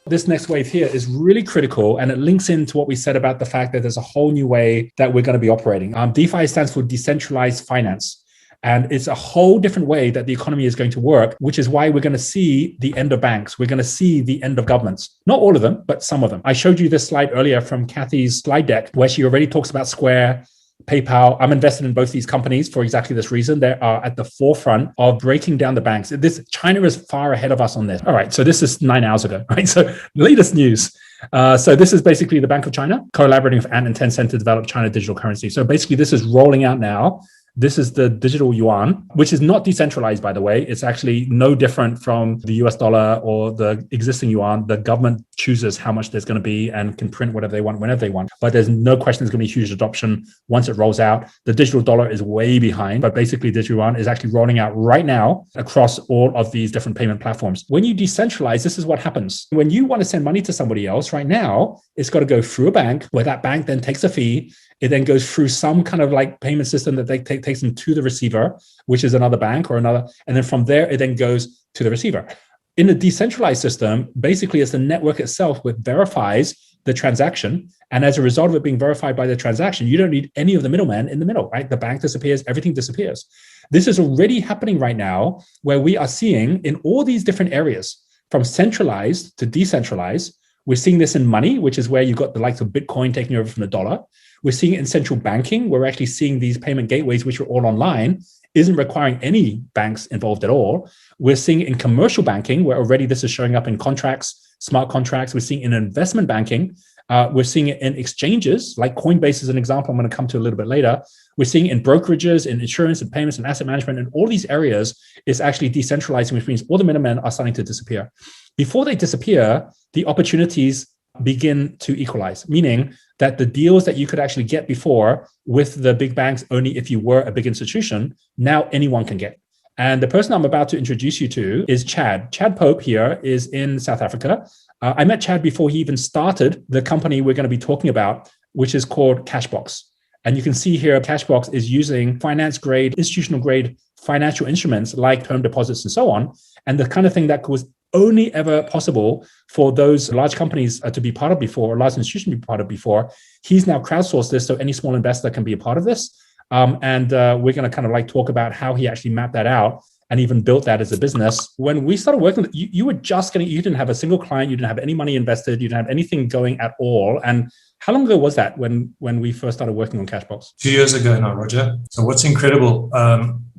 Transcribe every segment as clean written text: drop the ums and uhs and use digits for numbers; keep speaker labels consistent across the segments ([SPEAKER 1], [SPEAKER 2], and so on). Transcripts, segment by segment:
[SPEAKER 1] This next wave here is really critical, and it links into what we said about the fact that there's a whole new way that we're going to be operating. DeFi stands for Decentralized Finance. And it's a whole different way that the economy is going to work, which is why we're going to see the end of banks. We're going to see the end of governments. Not all of them, but some of them. I showed you this slide earlier from Kathy's slide deck, where she already talks about Square, PayPal. I'm invested in both these companies for exactly this reason. They are at the forefront of breaking down the banks. China is far ahead of us on this. All right, so this is 9 hours ago, right? So latest news. So this is basically the Bank of China collaborating with Ant and Tencent to develop China digital currency. So basically this is rolling out now. This is the digital yuan, which is not decentralized, by the way. It's actually no different from the US dollar or the existing yuan. The government chooses how much there's going to be and can print whatever they want, whenever they want. But there's no question there's going to be huge adoption once it rolls out. The digital dollar is way behind, but basically digital yuan is actually rolling out right now across all of these different payment platforms. When you decentralize, this is what happens. When you want to send money to somebody else right now, it's got to go through a bank where that bank then takes a fee. It then goes through some kind of like payment system that they takes them to the receiver, which is another bank or another. And then from there, it then goes to the receiver. In a decentralized system, basically it's the network itself that verifies the transaction. And as a result of it being verified by the transaction, you don't need any of the middlemen in the middle, right? The bank disappears, everything disappears. This is already happening right now, where we are seeing in all these different areas, from centralized to decentralized. We're seeing this in money, which is where you've got the likes of Bitcoin taking over from the dollar. We're seeing it in central banking. We're actually seeing these payment gateways, which are all online, isn't requiring any banks involved at all. We're seeing it in commercial banking, where already this is showing up in contracts, smart contracts. We're seeing it in investment banking. We're seeing it in exchanges, like Coinbase is an example I'm going to come to a little bit later. We're seeing it in brokerages, in insurance and payments and asset management, and all these areas is actually decentralizing, which means all the middlemen are starting to disappear. Before they disappear, the opportunities begin to equalize, meaning that the deals that you could actually get before with the big banks only if you were a big institution, now anyone can get. And the person I'm about to introduce you to is Chad. Chad Pope here is in South Africa. I met Chad before he even started the company we're going to be talking about, which is called Cashbox. And you can see here, Cashbox is using finance grade, institutional grade financial instruments like term deposits and so on. And the kind of thing that was only ever possible for those large companies to be part of before, or large institutions to be part of before. He's now crowdsourced this, so any small investor can be a part of this. And we're going to kind of like talk about how he actually mapped that out and even built that as a business. When we started working, you were just getting, you didn't have a single client, you didn't have any money invested, you didn't have anything going at all. And how long ago was that when we first started working on Cashbox?
[SPEAKER 2] 2 years ago now, Roger. So what's incredible,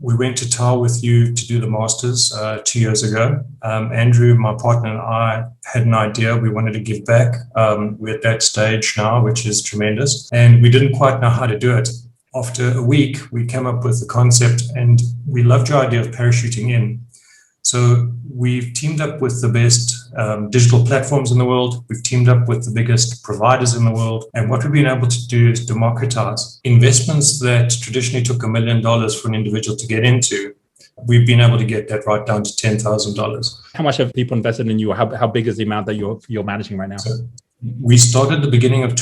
[SPEAKER 2] we went to TAL with you to do the masters 2 years ago. Andrew, my partner, and I had an idea. We wanted to give back. We're at that stage now, which is tremendous. And we didn't quite know how to do it. After a week, we came up with the concept, and we loved your idea of parachuting in. So we've teamed up with the best digital platforms in the world. We've teamed up with the biggest providers in the world. And what we've been able to do is democratize investments that traditionally took $1 million for an individual to get into. We've been able to get that right down to $10,000.
[SPEAKER 1] How much have people invested in you? Or how big is the amount that you're managing right now?
[SPEAKER 2] So we started the beginning of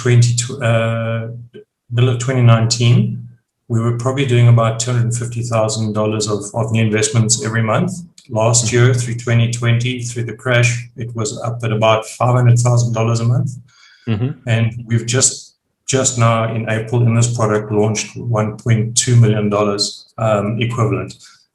[SPEAKER 2] middle of 2019. We were probably doing about $250,000 of new investments every month. Last year, through 2020, through the crash, it was up at about $500,000 a month. Mm-hmm. And we've just now in April in this product launched $1.2 million equivalent.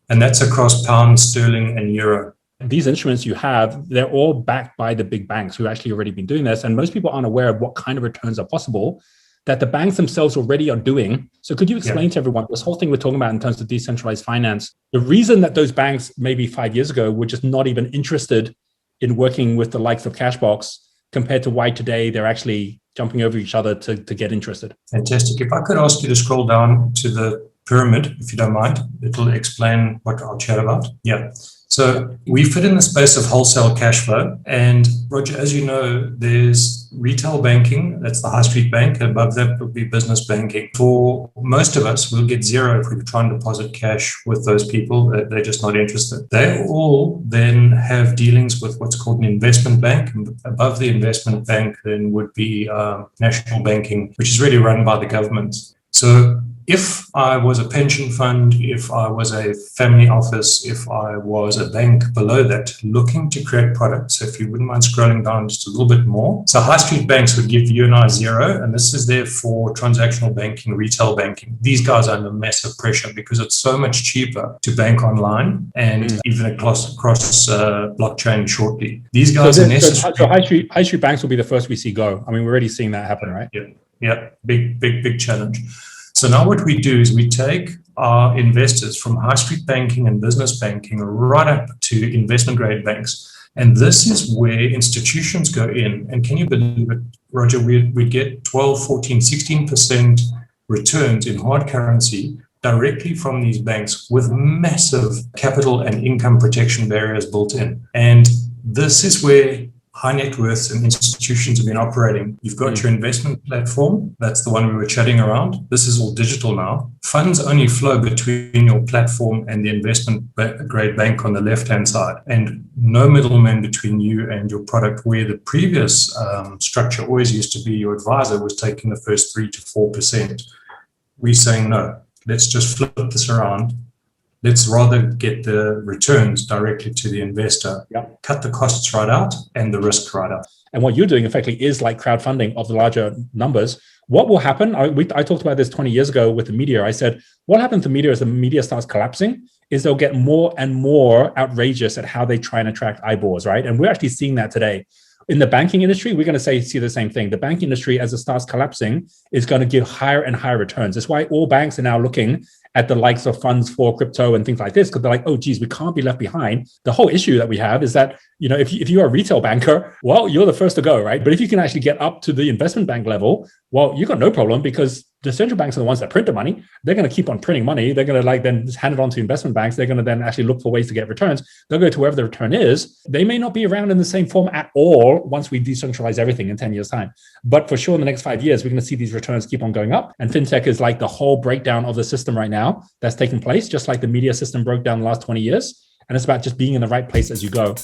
[SPEAKER 2] And that's across pound, sterling, and euro.
[SPEAKER 1] These instruments you have, they're all backed by the big banks who actually already been doing this. And most people aren't aware of what kind of returns are possible that the banks themselves already are doing. So could you explain to everyone this whole thing we're talking about in terms of decentralized finance, the reason that those banks maybe 5 years ago were just not even interested in working with the likes of Cashbox compared to why today they're actually jumping over each other to get interested?
[SPEAKER 2] Fantastic. If I could ask you to scroll down to the pyramid, if you don't mind, it'll explain what I'll chat about. Yeah. So we fit in the space of wholesale cash flow. And Roger, as you know, there's retail banking, that's the high street bank. Above that will be business banking. For most of us, we'll get zero if we try and deposit cash with those people. They're just not interested. They all then have dealings with what's called an investment bank. And above the investment bank then would be national banking, which is really run by the government. So if I was a pension fund, if I was a family office, if I was a bank below that, looking to create products, so if you wouldn't mind scrolling down just a little bit more. So high street banks would give you and I zero, and this is there for transactional banking, retail banking. These guys are under massive pressure because it's so much cheaper to bank online and even across blockchain shortly. These guys are necessary.
[SPEAKER 1] So high street banks will be the first we see go. I mean, we're already seeing that happen, right?
[SPEAKER 2] Yeah, big challenge. So now what we do is we take our investors from high street banking and business banking right up to investment grade banks. And this is where institutions go in. And can you believe it, Roger, we get 12, 14, 16% returns in hard currency directly from these banks with massive capital and income protection barriers built in. And this is where high net worths and institutions have been operating. You've got your investment platform. That's the one we were chatting around. This is all digital now. Funds only flow between your platform and the investment grade bank on the left-hand side, and no middleman between you and your product, where the previous structure always used to be your advisor was taking the first 3 to 4%. We're saying, no, let's just flip this around. Let's rather get the returns directly to the investor, cut the costs right out and the risk right out.
[SPEAKER 1] And what you're doing effectively is like crowdfunding of the larger numbers. What will happen? I talked about this 20 years ago with the media. I said, what happens to media as the media starts collapsing is they'll get more and more outrageous at how they try and attract eyeballs, right? And we're actually seeing that today. In the banking industry, we're going to see the same thing. The banking industry, as it starts collapsing, is going to give higher and higher returns. That's why all banks are now looking at the likes of funds for crypto and things like this, because they're like, oh, geez, we can't be left behind. The whole issue that we have is that, if you're a retail banker, well, you're the first to go, right? But if you can actually get up to the investment bank level, well, you've got no problem, because the central banks are the ones that print the money. They're going to keep on printing money. They're going to then just hand it on to investment banks. They're going to then actually look for ways to get returns. They'll go to wherever the return is. They may not be around in the same form at all once we decentralize everything in 10 years' time. But for sure, in the next 5 years, we're going to see these returns keep on going up. And fintech is like the whole breakdown of the system right now that's taking place, just like the media system broke down the last 20 years. And it's about just being in the right place as you go.